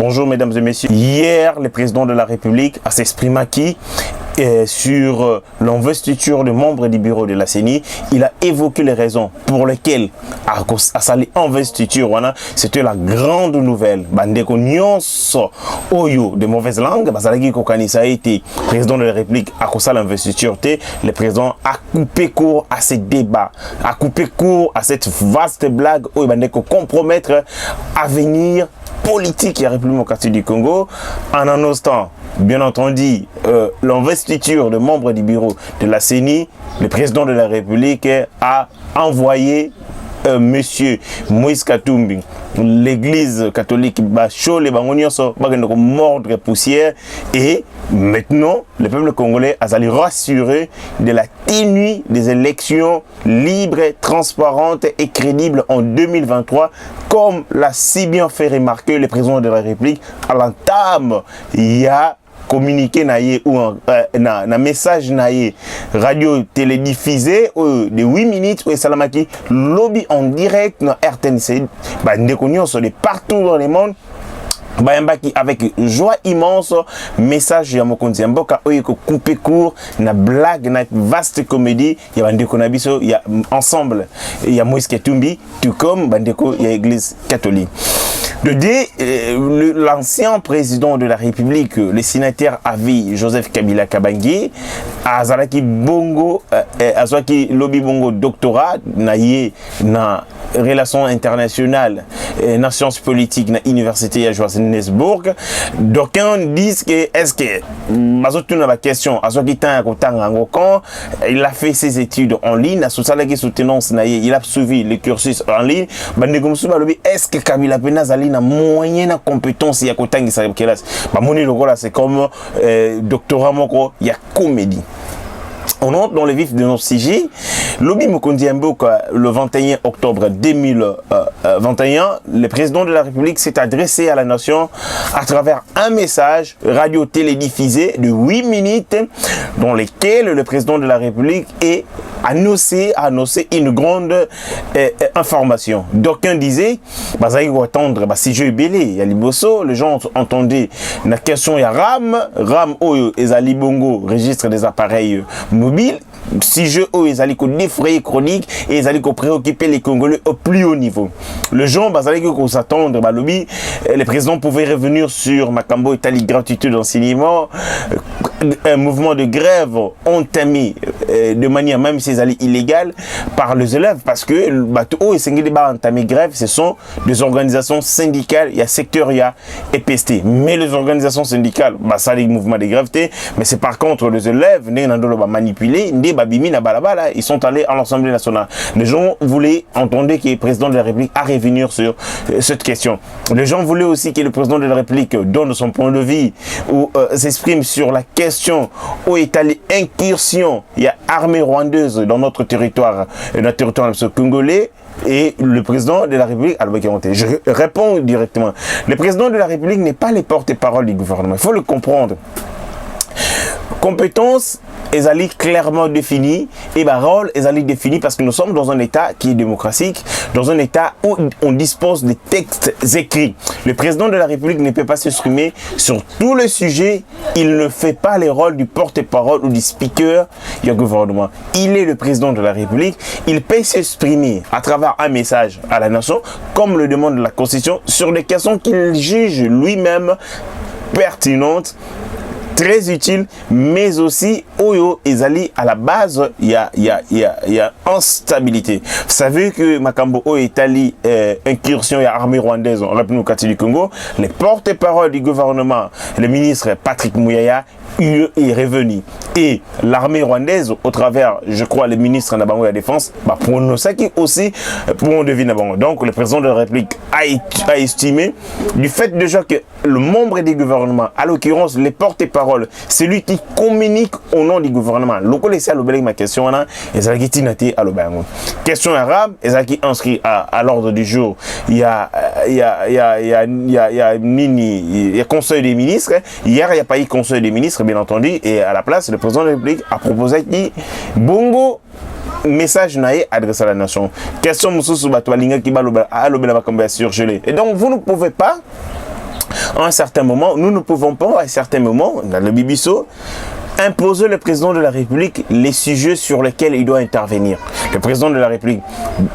Bonjour mesdames et messieurs. Hier, le président de la République a s'exprimé sur l'investiture de membres du bureau de la CENI. Il a évoqué les raisons pour lesquelles à sa investiture, c'était la grande nouvelle. Bandeko nyonso oyo de mauvaise langue, bazalaki kokanisa a été président de la République à cause de l'investiture. Le président a coupé court à ces débats, a coupé court à cette vaste blague où bandeko compromettre l'avenir politique de la République démocratique du Congo en annonçant, bien entendu, l'investiture de membres du bureau de la CENI. Le président de la République a envoyé Monsieur Moïse Katumbi, l'église catholique, mordre poussière, et maintenant le peuple congolais a allé rassurer de la tenue des élections libres, transparentes et crédibles en 2023, comme l'a si bien fait remarquer le président de la République à l'entame. Il y a communiqué ou un message radio télédiffusé de 8 minutes où Salamaki lobby en direct dans RTNC de partout dans le monde. Avec joie immense, message ya mokonzi mboka oyeko couper court na blague na vaste comédie ya bandeko na biso ya ensemble ya Moïse Katumbi tout comme bandeko ya église catholique. L'ancien président de la République, le sénateur à vie Joseph Kabila Kabangi, azalaki bongo azwaki lobby bongo doctorat na relations internationales, na sciences politiques na université à Johannesburg. D'aucuns disent que est-ce que mazotuna la question azwaki tan kotanga ngoko, il a fait ses études en ligne, asosalaki soutenance na il a suivi le cursus en ligne. Bandegomsu balobi est-ce que Kabila Penazali na moyen na compétence ya kotangisa kelas ba moni lokola c'est comme doctorat moko ya comédie. On entre dans le vif de nos sujets. Lobby Mokondi Mboka, le 21 octobre 2021, le président de la République s'est adressé à la nation à travers un message radio-télédiffusé de 8 minutes dans lequel le président de la République est annoncé une grande information. D'aucuns disaient, il faut attendre, si je belé, il y a Liboso, les gens entendaient la question, il y a RAM, Oyo, et Zali Bongo, registre des appareils mobiles. Si je ils allaient défrayer chronique et ils allaient préoccuper les Congolais au plus haut niveau. Le gens qu'on s'attendre le président pouvait revenir sur Makambo Italie gratuité d'enseignement, un mouvement de grève entamé de manière même si c'est illégal par les élèves parce que entamé grève ce sont des organisations syndicales, il y a secteur, il y a EPST, mais les organisations syndicales ça les mouvements de grève mais c'est par contre les élèves manipulés ils sont allés à l'Assemblée nationale. Les gens voulaient entendre que le président de la République a revenir sur cette question. Les gens voulaient aussi que le président de la République donne son point de vue ou s'exprime sur la question où est allée incursion. Il y a armée rwandaise dans notre territoire congolais. Et le président de la République, je réponds directement. Le président de la République n'est pas le porte-parole du gouvernement. Il faut le comprendre. Compétences, elles allaient clairement définies et rôle, elles allaient définies parce que nous sommes dans un état qui est démocratique, dans un état où on dispose de textes écrits. Le président de la République ne peut pas s'exprimer sur tous les sujets, il ne fait pas le rôle du porte-parole ou du speaker du gouvernement. Il est le président de la République, il peut s'exprimer à travers un message à la nation, comme le demande la Constitution, sur des questions qu'il juge lui-même pertinentes, très utile, mais aussi Oyo Ezali à la base il y a instabilité. Vous savez que Makambo Oyo Italie incursion et armée rwandaise en République du Congo, les porte-parole du gouvernement, le ministre Patrick Mouyaya est revenu et l'armée rwandaise au travers je crois le ministre Nabango de la Défense pour nous ça qui aussi pour deviner Nabango. Donc le président de la République a estimé du fait déjà que le membre du gouvernement, à l'occurrence les porte-parole, c'est lui qui communique au nom du gouvernement. Loko laissé à l'obélir ma question là, ezalaki tinati à l'obango. Question arabe, ezalaki inscrit à l'ordre du jour. Il y a conseil des ministres. Hier il n'y a pas eu conseil des ministres bien entendu et à la place le président de la République a proposé qui bongo message naïe adressé à la nation. Question mususu batoalinga qui baloba surgelé. Et donc vous ne pouvez pas À un certain moment, nous ne pouvons pas, à un certain moment, dans le Bibiso, imposer le président de la République les sujets sur lesquels il doit intervenir. Le président de la République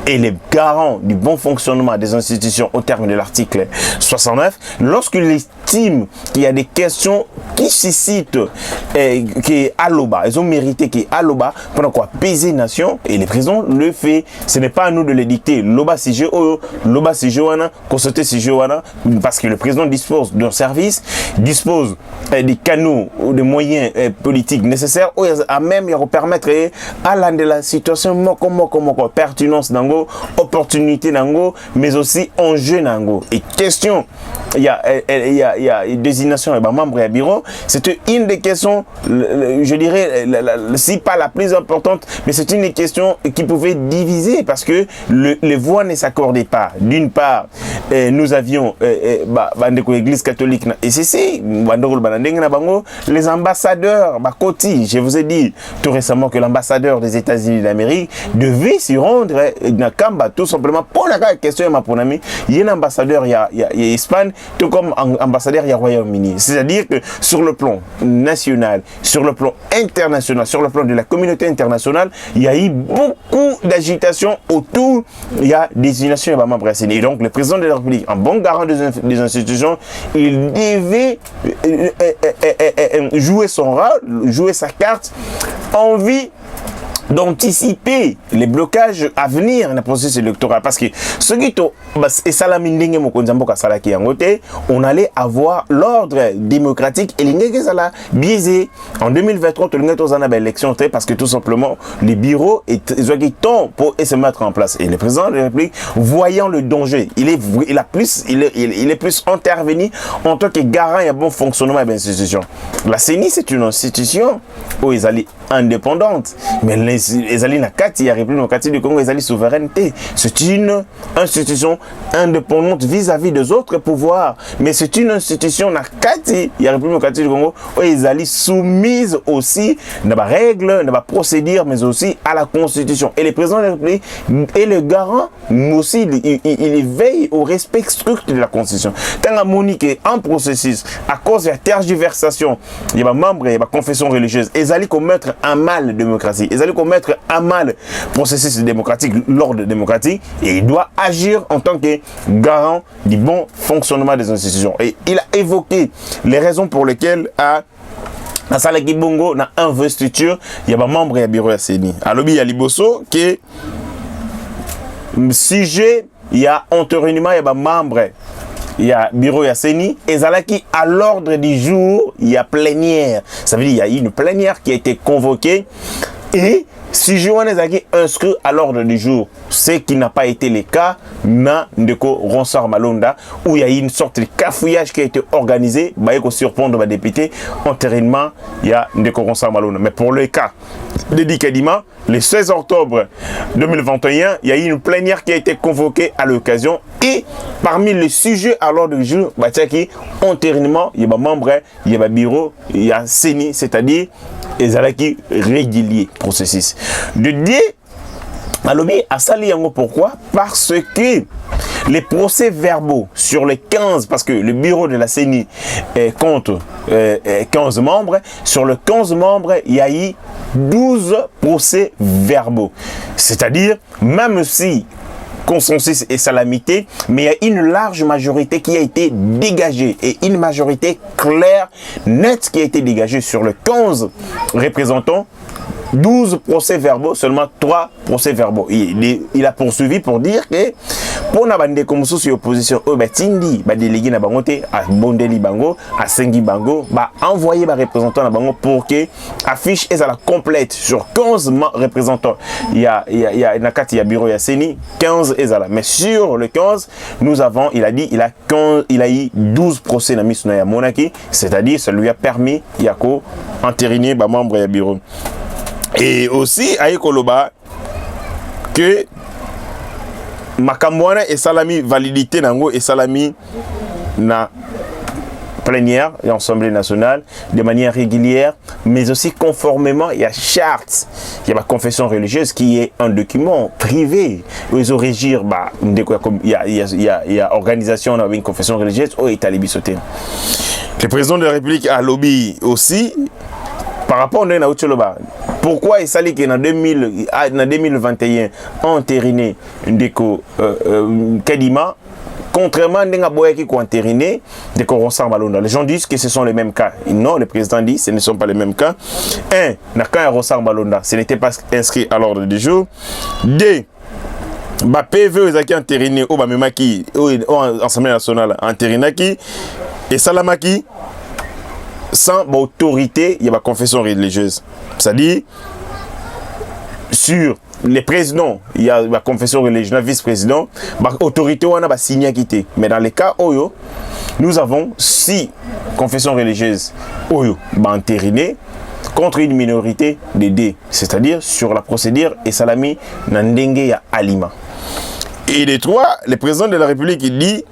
est le garant du bon fonctionnement des institutions au terme de l'article 69. Lorsqu'il estime qu'il y a des questions qui suscitent, qui est à l'oba, ils ont mérité qui est à l'oba, pendant quoi peser nation, et le président le fait. Ce n'est pas à nous de le dicter. L'oba si l'oba si joana, consulter si joana, parce que le président dispose d'un service, dispose des canaux ou des moyens politique nécessaire à même permettre à la situation moko pertinence nango, opportunité nango, mais aussi enjeu nango. Et question, il y a désignation et membre et bureau, c'est une des questions, je dirais, si pas la plus importante, mais c'est une des questions qui pouvait diviser parce que les voix ne s'accordaient pas. D'une part, nous avions l'église catholique et c'est les ambassadeurs. Je vous ai dit tout récemment que l'ambassadeur des États-Unis d'Amérique devait s'y rendre dans Kamba tout simplement pour la question de il y a un ambassadeur, il y a Espagne, tout comme ambassadeur, il y a Royaume-Uni. C'est-à-dire que sur le plan national, sur le plan international, sur le plan de la communauté internationale, il y a eu beaucoup d'agitation autour, il y a désignation de membres ACN. Et donc le président de la République, en bon garant des institutions, il devait jouer son rôle, jouer sa carte, envie d'anticiper les blocages à venir dans le processus électoral. Parce que ce qui on allait avoir l'ordre démocratique et les biaisé. En 2023, on a une élection parce que tout simplement, les bureaux ils ont temps pour se mettre en place. Et le président de la République, voyant le danger, il est plus intervenu en tant que garant et bon fonctionnement de l'institution. La CENI, c'est une institution où ils allaient indépendante, mais les alliés na kati ya République démocratique du Congo, les alliés souveraineté. C'est une institution indépendante vis-à-vis des autres pouvoirs, mais c'est une institution na kati ya République démocratique du Congo où les alliés soumises aussi à la règle, à la procédure, mais aussi à la Constitution. Et le président de la République est le garant, mais aussi il veille au respect strict de la Constitution. Quand la monique est en processus à cause de la tergiversation, il y a des membres, il y a des confessions religieuses, les alliés commettre à mal la démocratie, ils allaient commettre à mal le processus démocratique, l'ordre démocratique, et il doit agir en tant que garant du bon fonctionnement des institutions. Et il a évoqué les raisons pour lesquelles à Salaki Bongo na investiture, il y a des membres et un bureau à CENI. Alors il y a Liboso qui sujet, il y a entournement, il y a des membres. Il y a bureau, il y a CENI, et Zalaki, à l'ordre du jour, il y a plénière. Ça veut dire qu'il y a une plénière qui a été convoquée, et si Joanne Zaki inscrit à l'ordre du jour, ce qui n'a pas été le cas, na ndeko Ronsard Malonda, où il y a une sorte de cafouillage qui a été organisé, bah il faut surprendre les députés, antérinement, il y a ndeko Ronsard Malonda. Mais pour le cas de Dikadima, le 16 octobre 2021, il y a eu une plénière qui a été convoquée à l'occasion, et parmi les sujets à l'ordre du jour, bah qui antérinement, il y a des membres, il y a des bureaux, il y a CENI, c'est-à-dire les alaki réguliers processus. De dire à l'objet à Sali Yango, pourquoi? Parce que les procès verbaux sur les 15, parce que le bureau de la CENI compte 15 membres, sur les 15 membres, il y a eu 12 procès verbaux. C'est-à-dire, même si consensus et salamité, mais il y a une large majorité qui a été dégagée et une majorité claire, nette qui a été dégagée sur les 15 représentants. 12 procès verbaux, seulement 3 procès verbaux. Il a poursuivi pour dire que pour na bande comme sous opposition, tindi ba délégué na bango te à Bondeli bango, à Sengi bango, ba envoyer ba représentant na bango pour que affiche est à la complète sur 15 représentants. Il y a nakati ya bureau ya CENI 15 est là. Mais sur le 15, nous avons, il a dit il a eu 12 procès na misuna ya monaki, c'est-à-dire ça lui a permis yako entériner ba membre ya bureau. Et aussi, aïe koloba que Makamwana et Salami validité nango et Salami na plénière et Assemblée nationale de manière régulière, mais aussi conformément il y a charte, il y a la confession religieuse qui est un document privé où ils ont régir il y a organisation dans une confession religieuse où est allé bisoter. Le président de la République a lobby aussi par rapport à Naoutcholoba. Pourquoi il s'allie qu'en 2021 entériné Ndeko Kadima, contrairement à Ndengaboya qui a entériné Ndeko Ronsard Malonda. Les gens disent que ce sont les mêmes cas. Non, le président dit que ce ne sont pas les mêmes cas. 1. Naka Ronsard Malonda, ce n'était pas inscrit à l'ordre du jour. 2. PV qui a entériné au Bamemaki, au Assemblée nationale entériné qui et Salamaki. Sans autorité, il y a la confession religieuse. C'est-à-dire, sur les présidents, il y a la confession religieuse, le vice-président, l'autorité, on a signé à quitter. Mais dans les cas Oyo, nous avons 6 confessions religieuses Oyo, entérinées contre une minorité de D. C'est-à-dire, sur la procédure, et Salami, Nandenge ya Alima. Et les 3, le président de la République, il dit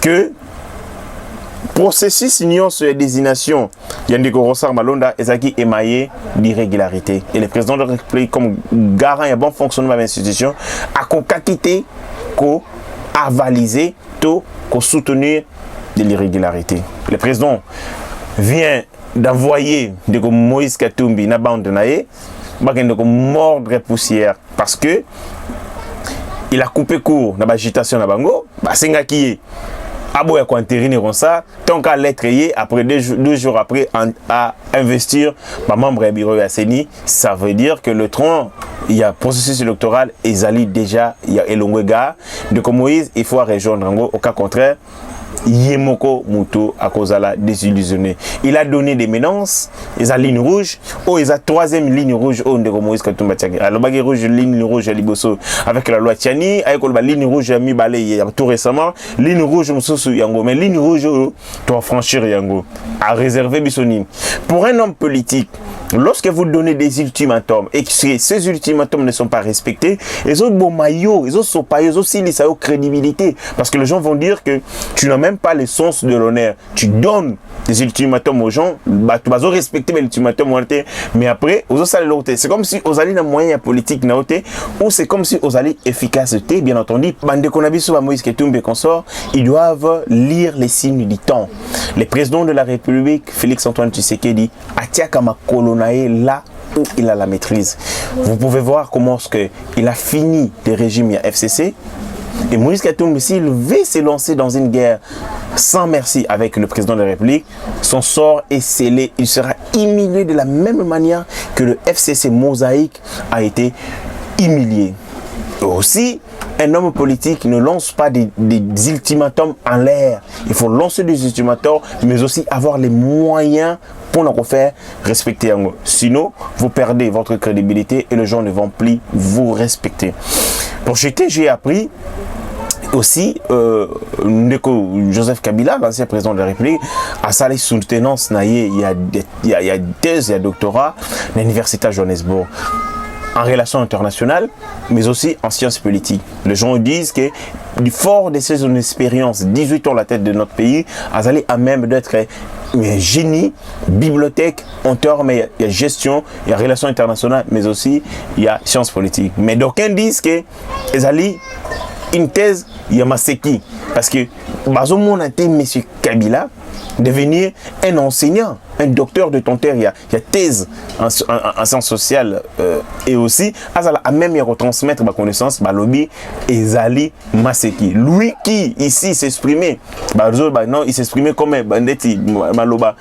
que processus union sur la désignation Yandeko Ronsard Malonda est émaillé d'irrégularité. Et le président de la République, comme garant et bon fonctionnement de l'institution, a quitté, a avalisé, a soutenu de l'irrégularité. Le président vient d'envoyer Moïse Katumbi na bande naé, de mordre poussière parce que il a coupé court dans l'agitation na bango, senga qui Abo ya entériné comme ça, tant qu'à l'être après 2 jours après à investir ma membre du bureau Asseni, ça veut dire que le tronc, il y a processus électoral et Zali déjà, il y a Elongwega, de comme Moïse, il faut rejoindre au cas contraire. Yemoko Mouto à cause de la désillusionné. Il a donné des menaces, ils ont ligne rouge, ils ont 3e ligne rouge, on de Moïse Katumba Tchagi. Alors, bagay rouge, ligne rouge à Liboso, avec la loi Tchani, avec la ligne rouge à mi balé tout récemment, ligne rouge Moussou Yango, mais ligne rouge, tu vas franchir Yango, à réserver Bissonine. Pour un homme politique, lorsque vous donnez des ultimatums et que ces ultimatums ne sont pas respectés, ils ont bon maillot, ils ont son paillot, ils ont aussi les crédibilité, parce que les gens vont dire que tu n'as même pas le sens de l'honneur. Tu donnes des ultimatums aux gens, tu vas respecter les ultimatums, mais après, c'est comme si vous allez dans moyen politique, ou c'est comme si vous allez efficacité, bien entendu. Moïse Katumbi consort, ils doivent lire les signes du temps. Le président de la République, Félix-Antoine Tshisekedi, Atiakama Kolonae, là où il a la maîtrise. Vous pouvez voir comment il a fini le régime FCC. Et Moïse Katumbi, s'il veut se lancer dans une guerre sans merci avec le président de la République, son sort est scellé. Il sera humilié de la même manière que le FCC Mosaïque a été humilié. Aussi, un homme politique ne lance pas des ultimatums en l'air. Il faut lancer des ultimatums, mais aussi avoir les moyens pour nous faire respecter. Sinon, vous perdez votre crédibilité et les gens ne vont plus vous respecter. Pour jeter, j'ai appris aussi Joseph Kabila, l'ancien président de la République, a salé soutenance il y a thèse, il y a doctorat à l'université de Johannesburg en relations internationales, mais aussi en sciences politiques. Les gens disent que du fort de ses expériences, 18 ans à la tête de notre pays, Azali a même d'être génie, bibliothèque, auteur, mais il y a gestion, il y a relations internationales, mais aussi il y a sciences politiques. Mais d'aucuns disent que Azali une thèse, il y a Maseki, parce que Bazoumon a été M. Kabila devenir un enseignant, un docteur de tonnerre, il y a thèse en sciences sociales et aussi à même retransmettre ma connaissance, lobby et Zali Maseki. Lui qui ici s'exprimait, non, il s'exprimait comme Bandeti Maloba,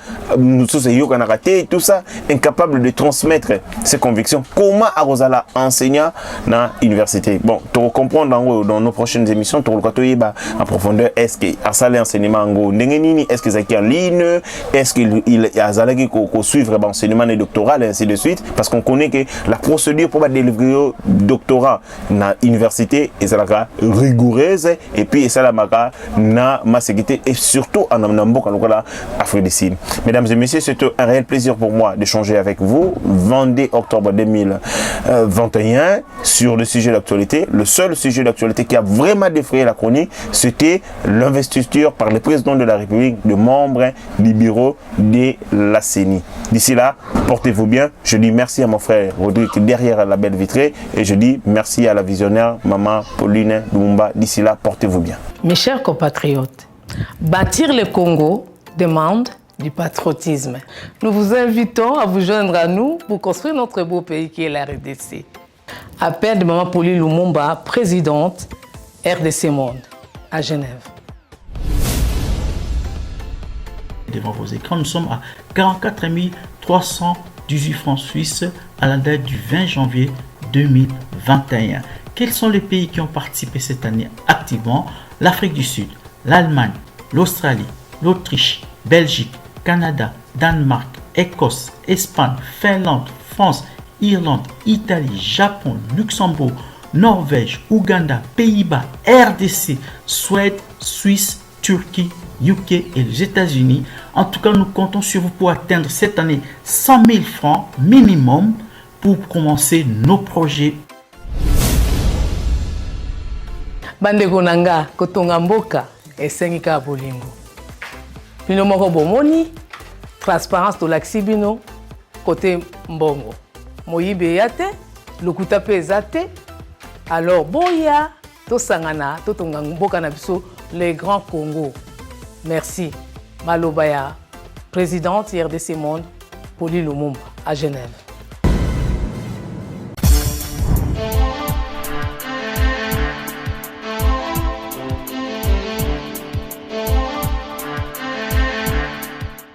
tout ça, incapable de transmettre ses convictions. Comment Arosala enseignant dans l'université? Bon, tu comprendre dans nos prochaines émissions, tu vas en profondeur, est-ce que Asala enseignement en gros, est-ce que Zaki en ligne, est-ce qu'il y azalaki ko suivre l'enseignement et doctorat et ainsi de suite parce qu'on connaît que la procédure pour délivrer doctorat na université est rigoureuse et puis ça la maka na ma sécurité et surtout en Namboka lokola Afrique du Sud. Mesdames et messieurs, c'est un réel plaisir pour moi d'échanger avec vous 22 octobre 2021 sur le sujet d'actualité. Le seul sujet d'actualité qui a vraiment défrayé la chronique, c'était l'investiture par le président de la République de membres du bureau de la CENI. D'ici là, portez-vous bien. Je dis merci à mon frère Rodrigue derrière la belle vitrée et je dis merci à la visionnaire maman Pauline Lumumba. D'ici là, portez-vous bien. Mes chers compatriotes, bâtir le Congo demande du patriotisme. Nous vous invitons à vous joindre à nous pour construire notre beau pays qui est la RDC. Appel de maman Pauline Lumumba, présidente RDC Monde à Genève. Devant vos écrans, nous sommes à 44 318 francs suisses à la date du 20 janvier 2021. Quels sont les pays qui ont participé cette année activement? L'Afrique du Sud, l'Allemagne, l'Australie, l'Autriche, Belgique, Canada, Danemark, Écosse, Espagne, Finlande, France, Irlande, Italie, Japon, Luxembourg, Norvège, Ouganda, Pays-Bas, RDC, Suède, Suisse, Turquie, UK et les États-Unis. En tout cas, nous comptons sur vous pour atteindre cette année 100 000 francs minimum pour commencer nos projets. Bandeko nanga kotonga mboka esengika bolingo. Bino moko bomoni transparence to laxibino côté mbongo. Moyibe yate, lokuta pe ezate. Alors boya to sangana to tonga mboka na biso les grands Congo. Merci. Malobaya, présidente RDC Monde, Pauline Lumumba à Genève.